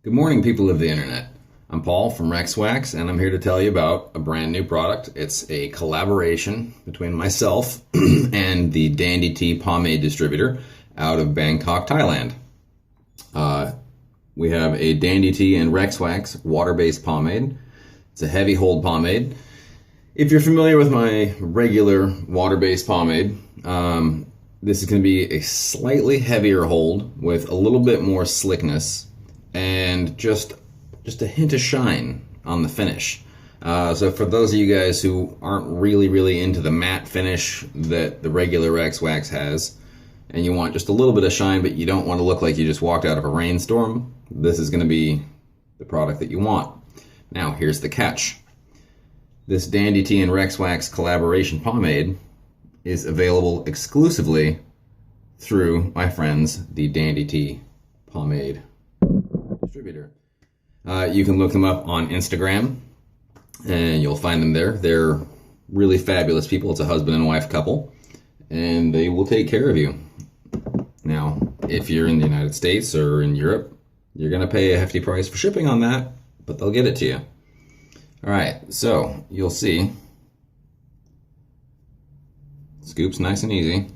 Good morning, people of the internet. I'm Paul from Wax, and I'm here to tell you about a brand new product. It's a collaboration between myself and the Dandy Tea Pomade distributor out of Bangkok, Thailand. We have a Dandy Tea and Wax water-based pomade. It's a heavy hold pomade. If you're familiar with my regular water-based pomade, this is going to be a slightly heavier hold with a little bit more slickness and just a hint of shine on the finish. So for those of you guys who aren't really into the matte finish that the regular Wax has, and you want just a little bit of shine, but you don't want to look like you just walked out of a rainstorm, this is going to be the product that you want. Now, here's the catch. This Dandy Tea and Wax collaboration pomade is available exclusively through my friends, the Dandy Tea Pomade distributor. You can look them up on Instagram and you'll find them there. They're really fabulous people. It's a husband and wife couple, and they will take care of you. Now, if you're in the United States or in Europe, you're going to pay a hefty price for shipping on that, but they'll get it to you. All right, so you'll see. Scoop's nice and easy.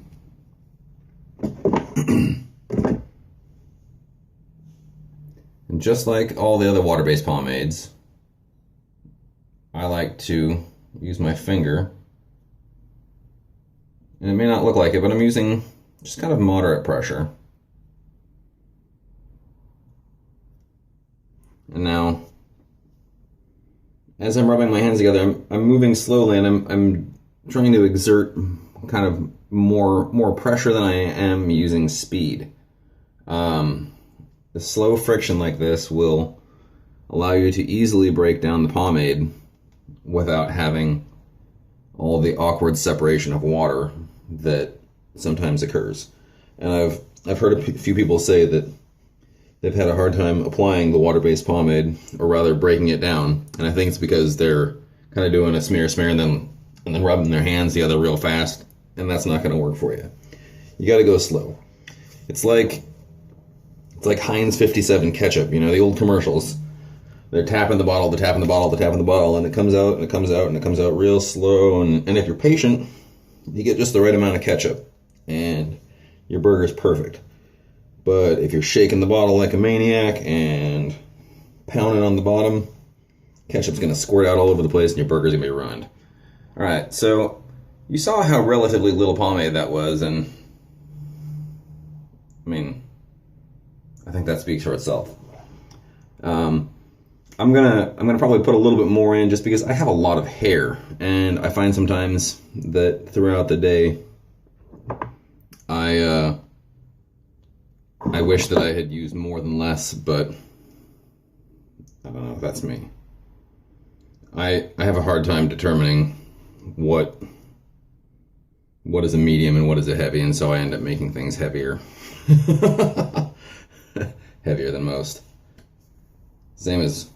And just like all the other water-based pomades, I like to use my finger. And it may not look like it, but I'm using just kind of moderate pressure. And now, as I'm rubbing my hands together, I'm moving slowly, and I'm trying to exert kind of more pressure than I am using speed. The slow friction like this will allow you to easily break down the pomade without having all the awkward separation of water that sometimes occurs. And I've heard a few people say that they've had a hard time applying the water-based pomade, or rather breaking it down. And I think it's because they're kind of doing a smear and then rubbing their hands together real fast, and that's not going to work for you. You got to go slow. It's like Heinz 57 ketchup, you know, the old commercials. They're tapping the bottle, they're tapping the bottle, they're tapping the bottle, and it comes out, and it comes out, and it comes out real slow. And if you're patient, you get just the right amount of ketchup, and your burger's perfect. But if you're shaking the bottle like a maniac and pounding on the bottom, ketchup's going to squirt out all over the place, and your burger's going to be ruined. All right, so you saw how relatively little pomade that was, and I mean, I think that speaks for itself. I'm gonna probably put a little bit more in just because I have a lot of hair, and I find sometimes that throughout the day I wish that I had used more than less, but I don't know, that's me. I have a hard time determining what is a medium and what is a heavy, and so I end up making things heavier. Heavier than most. Same as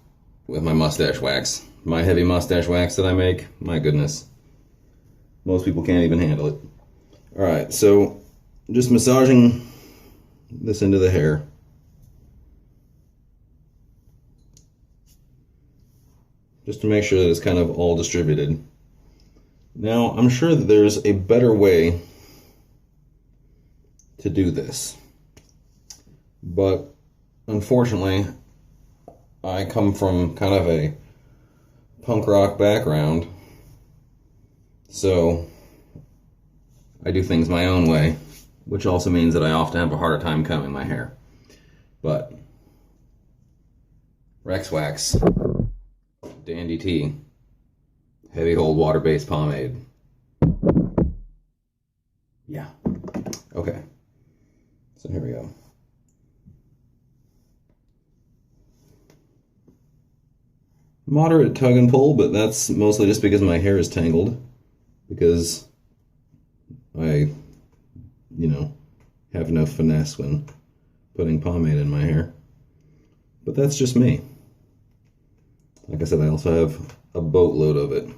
with my mustache wax. My heavy mustache wax that I make, my goodness. Most people can't even handle it. Alright, so just massaging this into the hair. Just to make sure that it's kind of all distributed. Now, I'm sure that there's a better way to do this. But unfortunately, I come from kind of a punk rock background, so I do things my own way, which also means that I often have a harder time combing my hair. But Wax, Dandy Tea, heavy hold water-based pomade. Yeah. Okay. So here we go. Moderate tug and pull, but that's mostly just because my hair is tangled, because I, have no finesse when putting pomade in my hair. But that's just me. Like I said, I also have a boatload of it.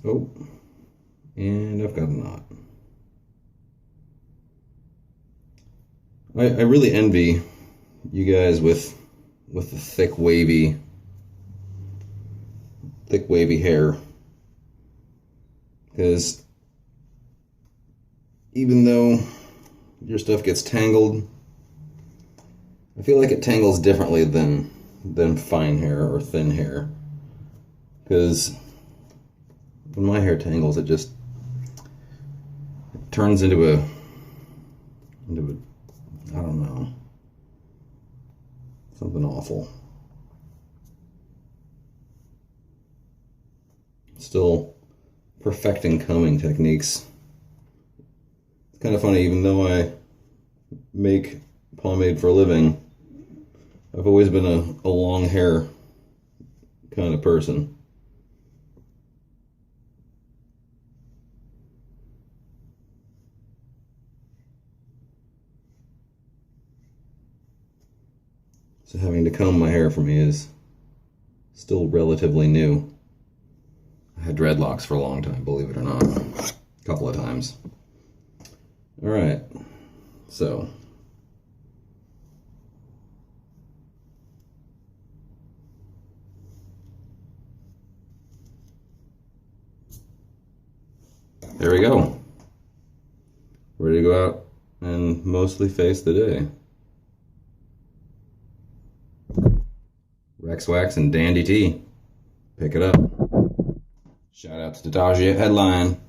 Oh, and I've got a knot. I really envy you guys with the thick wavy hair, because even though your stuff gets tangled, I feel like it tangles differently than fine hair or thin hair. Because when my hair tangles, it just turns into a I don't know, something awful. Still perfecting combing techniques. It's kind of funny, even though I make pomade for a living, I've always been a long hair kind of person. So having to comb my hair for me is still relatively new. I had dreadlocks for a long time, believe it or not. A couple of times. Alright, so there we go. Ready to go out and mostly face the day. Rex Wax and Dandy Tea. Pick it up. Shout out to Tatagia Headline.